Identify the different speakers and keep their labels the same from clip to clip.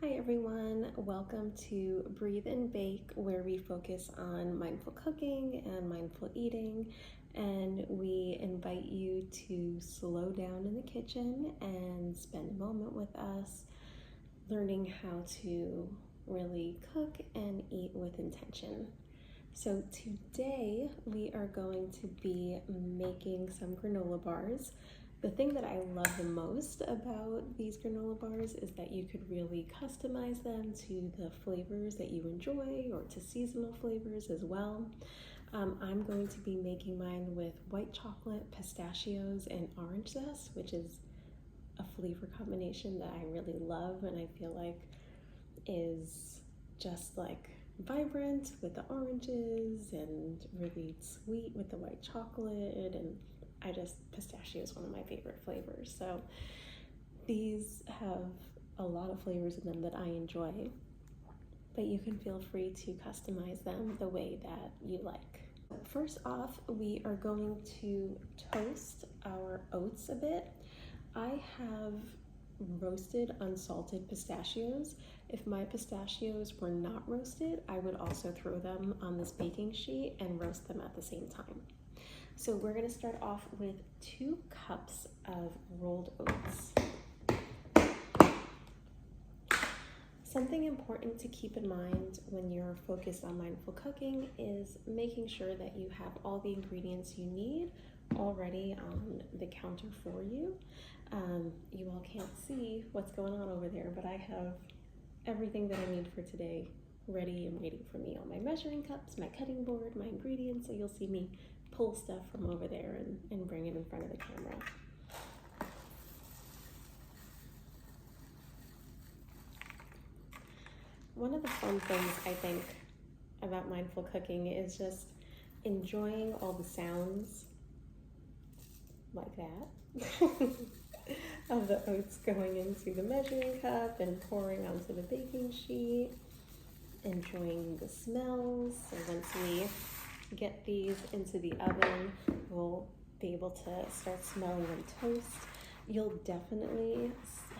Speaker 1: Hi everyone, welcome to Breathe and Bake, where we focus on mindful cooking and mindful eating, and we invite you to slow down in the kitchen and spend a moment with us, learning how to really cook and eat with intention. So today we are going to be making some granola bars. The thing that I love the most about these granola bars is that you could really customize them to the flavors that you enjoy or to seasonal flavors as well. I'm going to be making mine with white chocolate, pistachios, and orange zest, which is a flavor combination that I really love and I feel like is just like vibrant with the oranges and really sweet with the white chocolate, and pistachio is one of my favorite flavors. So these have a lot of flavors in them that I enjoy, but you can feel free to customize them the way that you like. First off, we are going to toast our oats a bit. I have roasted unsalted pistachios. If my pistachios were not roasted, I would also throw them on this baking sheet and roast them at the same time. So we're going to start off with 2 cups of rolled oats. Something important to keep in mind when you're focused on mindful cooking is making sure that you have all the ingredients you need already on the counter for you. You all can't see what's going on over there, but I have everything that I need for today ready and waiting for me. All my measuring cups, my cutting board, my ingredients, so you'll see me pull stuff from over there and bring it in front of the camera. One of the fun things I think about mindful cooking is just enjoying all the sounds like that of the oats going into the measuring cup and pouring onto the baking sheet, enjoying the smells. So once we get these into the oven, we'll be able to start smelling them toast. You'll definitely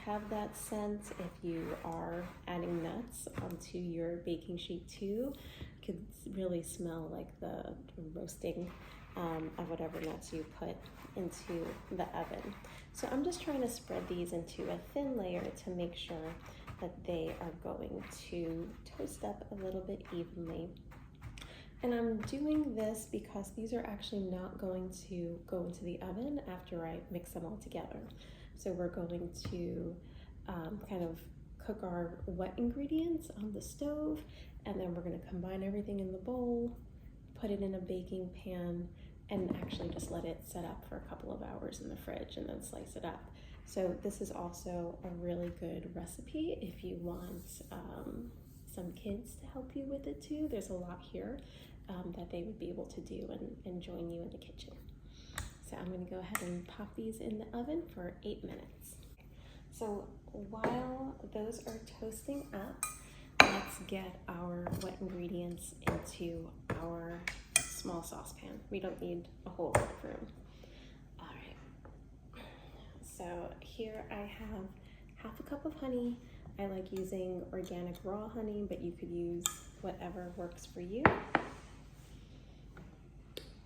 Speaker 1: have that scent if you are adding nuts onto your baking sheet too. You can really smell like the roasting of whatever nuts you put into the oven. So I'm just trying to spread these into a thin layer to make sure that they are going to toast up a little bit evenly. And I'm doing this because these are actually not going to go into the oven after I mix them all together. So we're going to kind of cook our wet ingredients on the stove, and then we're going to combine everything in the bowl, put it in a baking pan, and actually just let it set up for a couple of hours in the fridge and then slice it up. So this is also a really good recipe if you want some kids to help you with it too. There's a lot here that they would be able to do and join you in the kitchen. So I'm going to go ahead and pop these in the oven for 8 minutes. So while those are toasting up, let's get our wet ingredients into our small saucepan. We don't need a whole lot of room. All right. So here I have half a cup of honey. I like using organic raw honey, but you could use whatever works for you.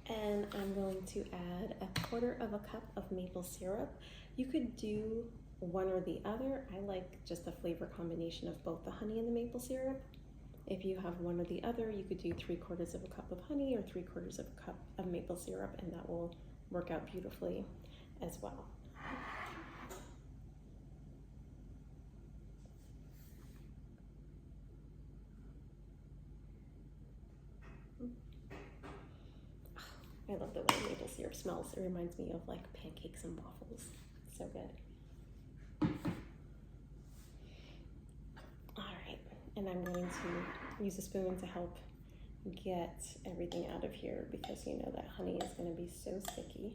Speaker 1: And I'm going to add 1/4 of a cup of maple syrup. You could do one or the other. I like just a flavor combination of both the honey and the maple syrup. If you have one or the other, you could do 3/4 of a cup of honey or 3/4 of a cup of maple syrup, and that will work out beautifully as well. I love the way maple syrup smells. It reminds me of like pancakes and waffles. It's so good. All right, and I'm going to use a spoon to help get everything out of here because you know that honey is going to be so sticky.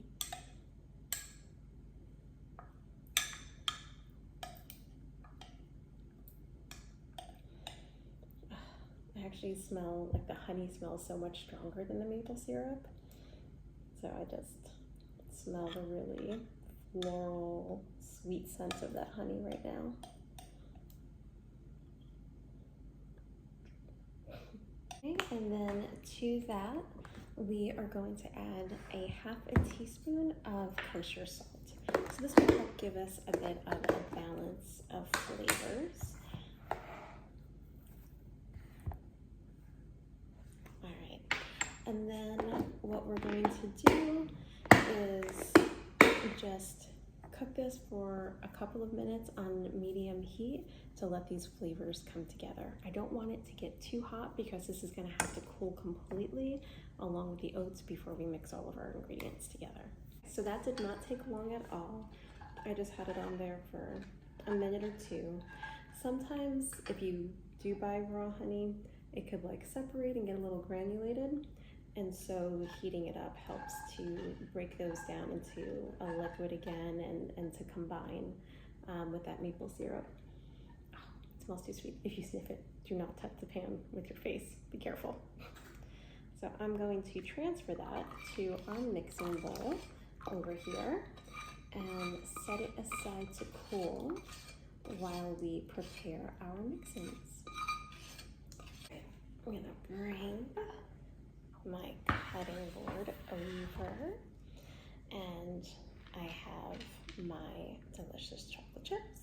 Speaker 1: I actually smell like the honey smells so much stronger than the maple syrup. So I just smell the really floral, sweet scent of that honey right now. And then to that, we are going to add a half a teaspoon of kosher salt. So this will help give us a bit of a balance of flavors. All right, and then what we're going to do is just cook this for a couple of minutes on medium heat to let these flavors come together. I don't want it to get too hot because this is going to have to cool completely along with the oats before we mix all of our ingredients together. So that did not take long at all. I just had it on there for a minute or two. Sometimes if you do buy raw honey, it could like separate and get a little granulated. And so heating it up helps to break those down into a liquid again and to combine with that maple syrup. Oh, it smells too sweet. If you sniff it, do not touch the pan with your face. Be careful. So I'm going to transfer that to our mixing bowl over here and set it aside to cool while we prepare our mixings. I'm gonna bring my cutting board over, and I have my delicious chocolate chips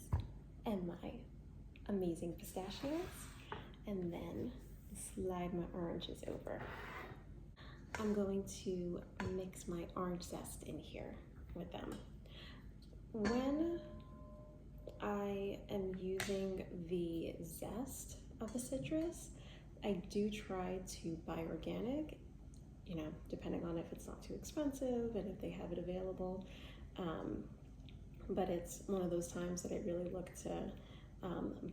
Speaker 1: and my amazing pistachios, and then slide my oranges over. I'm going to mix my orange zest in here with them. When I am using the zest of the citrus, I do try to buy organic, you know, depending on if it's not too expensive and if they have it available. But it's one of those times that I really look to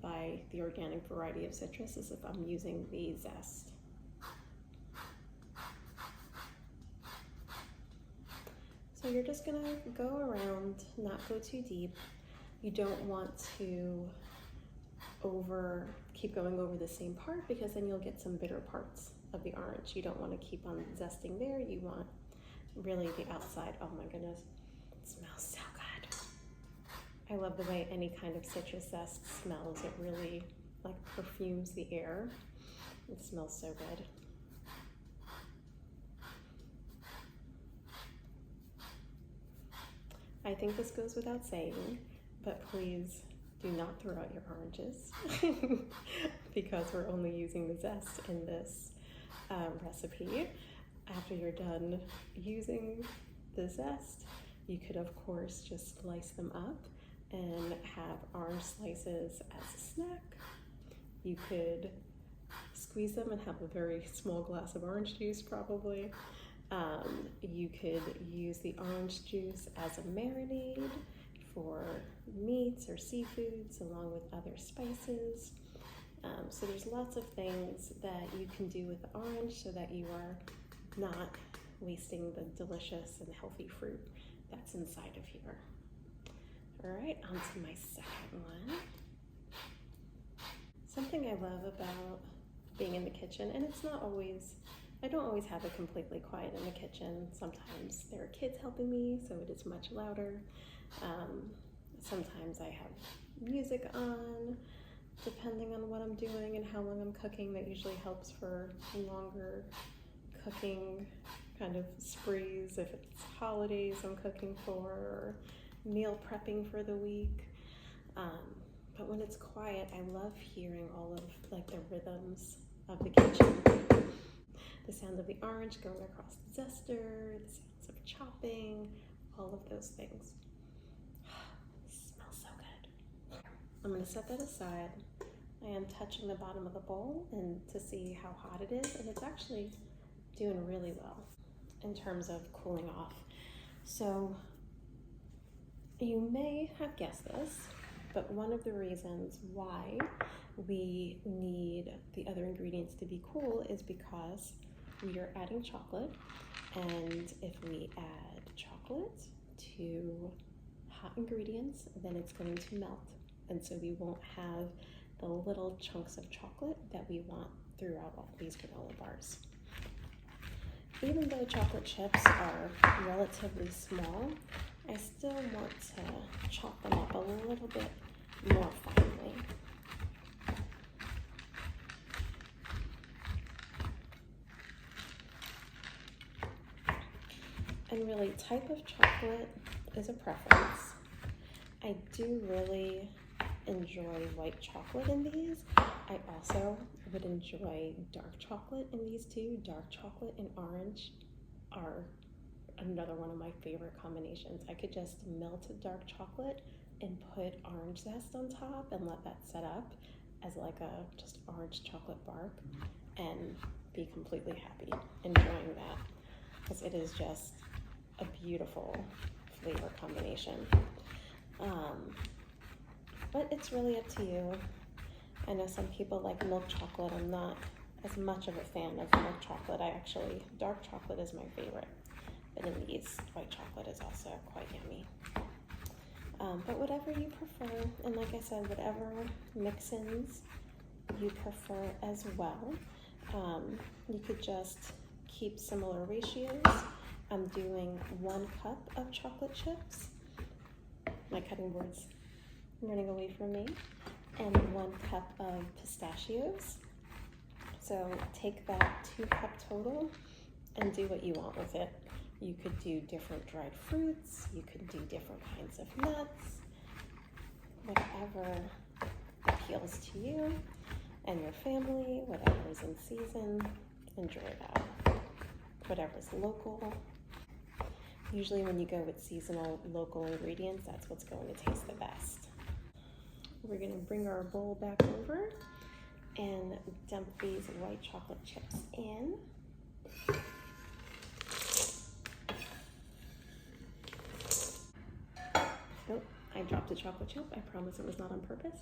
Speaker 1: buy the organic variety of citrus as if I'm using the zest. So you're just gonna go around, not go too deep. You don't want to keep going over the same part because then you'll get some bitter parts of the orange. You don't want to keep on zesting there. You want really the outside. Oh my goodness, it smells so good. I love the way any kind of citrus zest smells. It really like perfumes the air. It smells so good. I think this goes without saying, but please do not throw out your oranges because we're only using the zest in this recipe. After you're done using the zest, you could of course just slice them up and have orange slices as a snack. You could squeeze them and have a very small glass of orange juice probably. You could use the orange juice as a marinade for meats or seafoods along with other spices. So there's lots of things that you can do with the orange so that you are not wasting the delicious and healthy fruit that's inside of here. All right, on to my second one. Something I love about being in the kitchen, and it's not always, I don't always have it completely quiet in the kitchen. Sometimes there are kids helping me, so it is much louder. Sometimes I have music on, depending on what I'm doing and how long I'm cooking. That usually helps for longer cooking kind of sprees, if it's holidays I'm cooking for, or meal prepping for the week. But when it's quiet, I love hearing all of like the rhythms of the kitchen. The sound of the orange going across the zester, the sounds of chopping, all of those things. It smells so good. I'm gonna set that aside. I am touching the bottom of the bowl and to see how hot it is, and it's actually doing really well in terms of cooling off. So you may have guessed this, but one of the reasons why we need the other ingredients to be cool is because we are adding chocolate, and if we add chocolate to hot ingredients, then it's going to melt, and so we won't have the little chunks of chocolate that we want throughout all these granola bars. Even though chocolate chips are relatively small, I still want to chop them up a little bit more finely. And really, type of chocolate is a preference. I do really enjoy white chocolate in these. I also would enjoy dark chocolate in these too. Dark chocolate and orange are another one of my favorite combinations. I could just melt dark chocolate and put orange zest on top and let that set up as like a just orange chocolate bark and be completely happy enjoying that, because it is just a beautiful flavor combination. But it's really up to you. I know some people like milk chocolate. I'm not as much of a fan of milk chocolate. Dark chocolate is my favorite. But in these, white chocolate is also quite yummy. But whatever you prefer, and like I said, whatever mix-ins you prefer as well. You could just keep similar ratios. I'm doing 1 cup of chocolate chips. My cutting board's running away from me. And 1 cup of pistachios. So take that 2 cup total and do what you want with it. You could do different dried fruits, you could do different kinds of nuts, whatever appeals to you and your family, whatever's in season, enjoy that. Whatever's local. Usually when you go with seasonal local ingredients, that's what's going to taste the best. We're gonna bring our bowl back over and dump these white chocolate chips in. Oh, I dropped a chocolate chip. I promise it was not on purpose.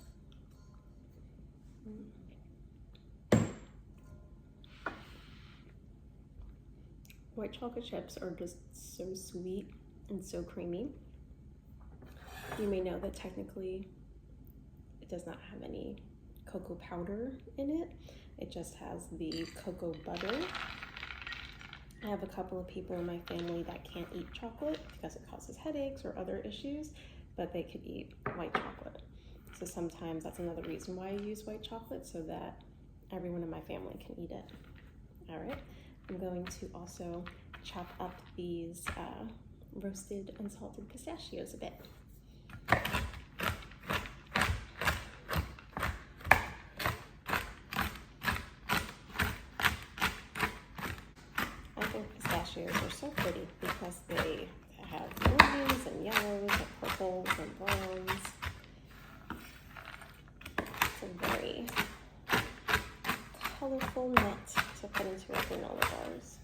Speaker 1: White chocolate chips are just so sweet and so creamy. You may know that technically it does not have any cocoa powder in it. It just has the cocoa butter. I have a couple of people in my family that can't eat chocolate because it causes headaches or other issues, but they could eat white chocolate. So sometimes that's another reason why I use white chocolate, so that everyone in my family can eat it. All right, I'm going to also chop up these roasted unsalted pistachios a bit. I think pistachios are so pretty because they have greens and yellows and purples and browns. It's a very colorful nut to put into our granola bars.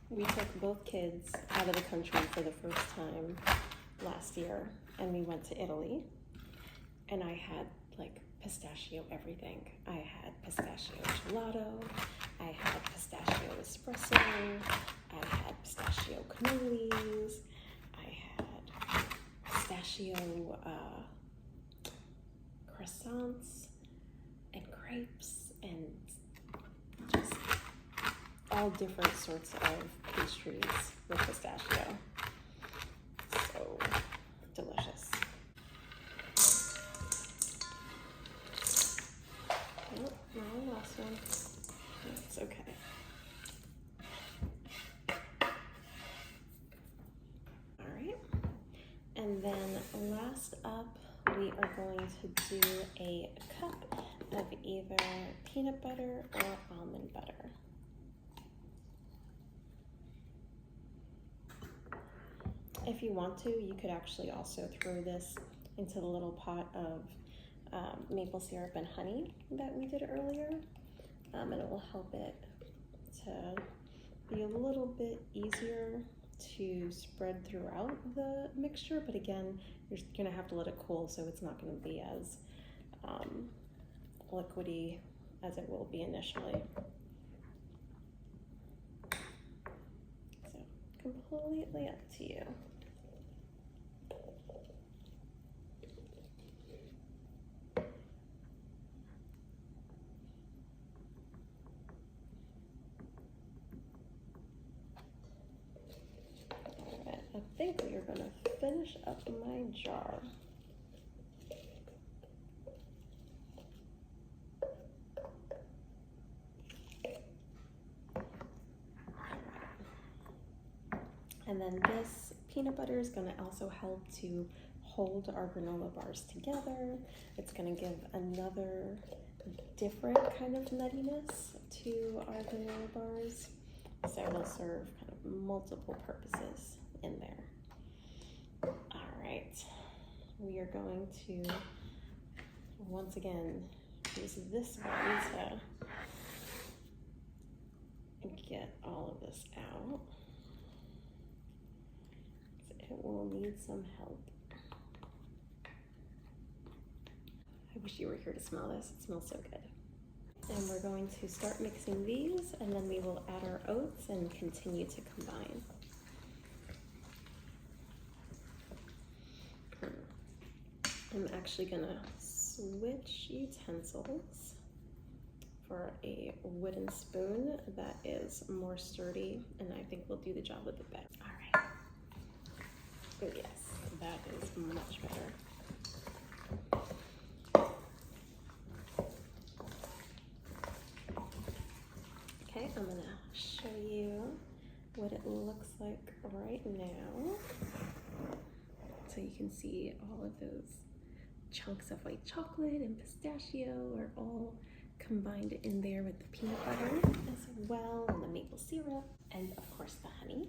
Speaker 1: We took both kids out of the country for the first time last year, and we went to Italy, and I had like pistachio everything. I had pistachio gelato, I had pistachio espresso, I had pistachio cannolis, I had pistachio croissants and crepes and just all different sorts of pastries with pistachio. So delicious. Oh, no, I lost one. That's okay. All right. And then last up, we are going to do a cup of either peanut butter or almond butter. If you want to, you could actually also throw this into the little pot of maple syrup and honey that we did earlier, and it will help it to be a little bit easier to spread throughout the mixture. But again, you're gonna have to let it cool, so it's not gonna be as liquidy as it will be initially. So completely up to you. I think we are going to finish up my jar. And then this peanut butter is gonna also help to hold our granola bars together. It's gonna give another different kind of nuttiness to our granola bars. So it'll serve kind of multiple purposes in there. All right, we are going to, once again, use this one to get all of this out. It will need some help. I wish you were here to smell this. It smells so good. And we're going to start mixing these, and then we will add our oats and continue to combine. I'm actually gonna switch utensils for a wooden spoon that is more sturdy, and I think will do the job a bit better. All right. Oh yes, that is much better. Okay, I'm gonna show you what it looks like right now. So you can see all of those chunks of white chocolate and pistachio are all combined in there with the peanut butter as well, and the maple syrup, and of course the honey.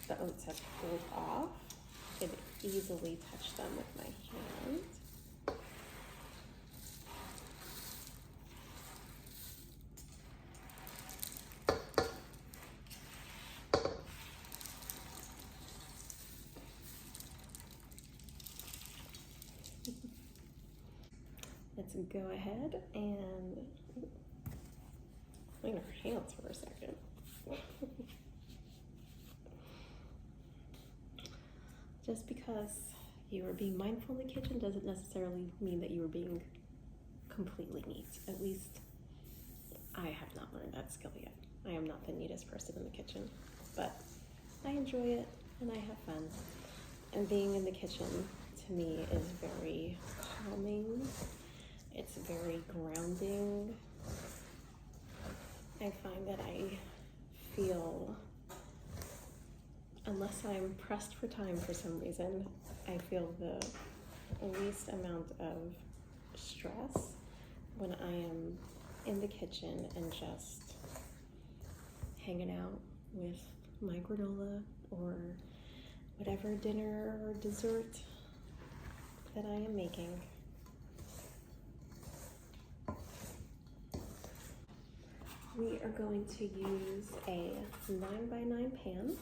Speaker 1: The oats have cooled off. I could easily touch them with my hand. Let's go ahead and clean our hands for a second. Just because you are being mindful in the kitchen doesn't necessarily mean that you are being completely neat. At least I have not learned that skill yet. I am not the neatest person in the kitchen, but I enjoy it and I have fun. And being in the kitchen to me is very calming. It's very grounding. I find that I feel, unless I'm pressed for time for some reason, I feel the least amount of stress when I am in the kitchen and just hanging out with my granola or whatever dinner or dessert that I am making. We are going to use a 9x9 pan,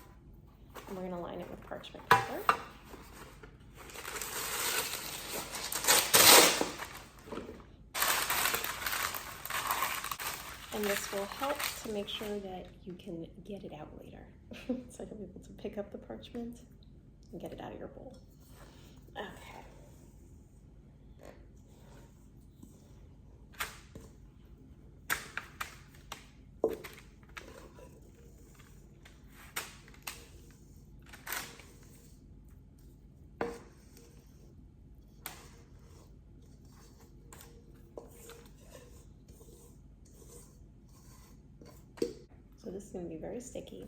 Speaker 1: and we're going to line it with parchment paper. And this will help to make sure that you can get it out later. So you'll be able to pick up the parchment and get it out of your bowl. Okay. So this is going to be very sticky.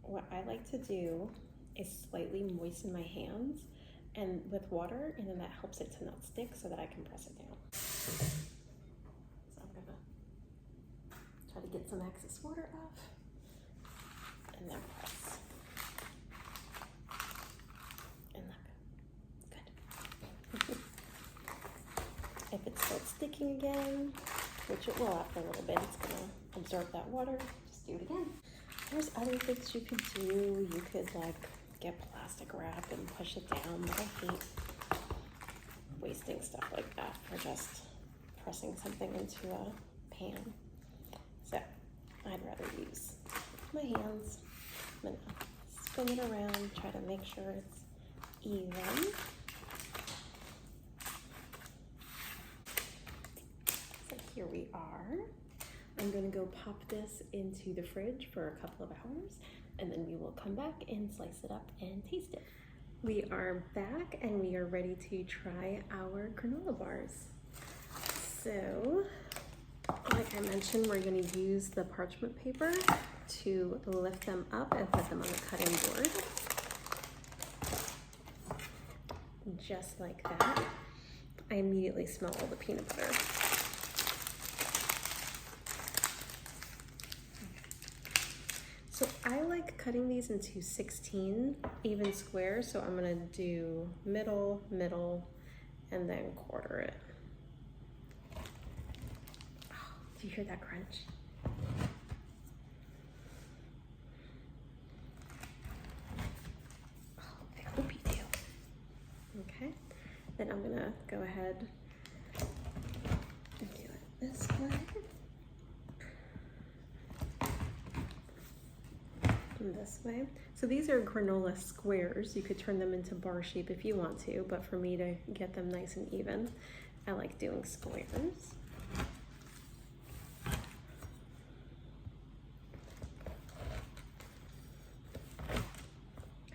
Speaker 1: What I like to do is slightly moisten my hands and with water, and then that helps it to not stick so that I can press it down. So I'm going to try to get some excess water off and then press. And look, good. If it starts sticking again, which it will after a little bit, it's going to absorb that water. Just do it again. There's other things you could do. You could like get plastic wrap and push it down, but I hate wasting stuff like that for just pressing something into a pan. So I'd rather use my hands. I'm gonna spin it around, try to make sure it's even. So here we are. I'm gonna go pop this into the fridge for a couple of hours, and then we will come back and slice it up and taste it. We are back and we are ready to try our granola bars. So, like I mentioned, we're gonna use the parchment paper to lift them up and put them on the cutting board. Just like that. I immediately smell all the peanut butter. So I like cutting these into 16 even squares, so I'm gonna do middle, middle, and then quarter it. Oh, do you hear that crunch? Oh, I hope you do. Okay, then I'm gonna go ahead and do it this way. And this way. So these are granola squares. You could turn them into bar shape if you want to, but for me to get them nice and even, I like doing squares.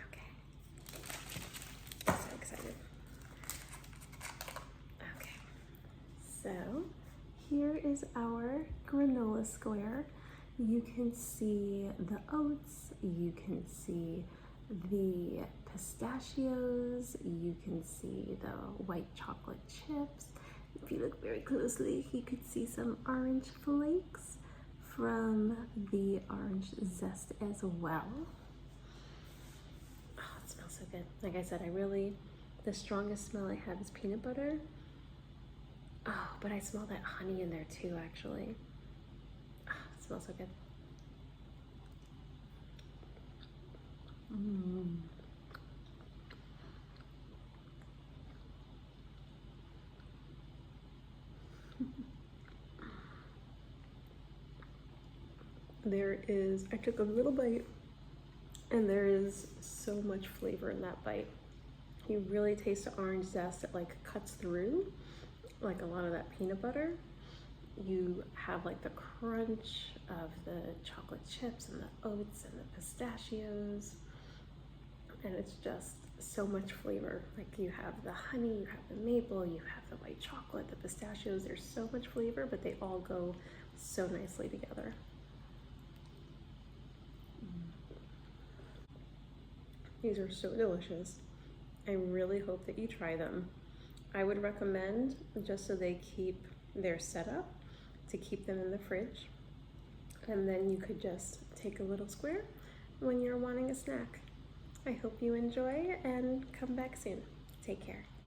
Speaker 1: Okay. So excited. Okay. So here is our granola square. You can see the oats, you can see the pistachios, you can see the white chocolate chips. If you look very closely, you could see some orange flakes from the orange zest as well. Oh, it smells so good. Like I said, the strongest smell I have is peanut butter. Oh, but I smell that honey in there too, actually. Smells so good. I took a little bite and there is so much flavor in that bite. You really taste the orange zest. It like cuts through like a lot of that peanut butter. You have like the crunch of the chocolate chips and the oats and the pistachios, and it's just so much flavor. Like you have the honey, you have the maple, you have the white chocolate, the pistachios. There's so much flavor, but they all go so nicely together. These are so delicious. I really hope that you try them. I would recommend, just so they keep their setup, to keep them in the fridge, and then you could just take a little square when you're wanting a snack. I hope you enjoy and come back soon. Take care.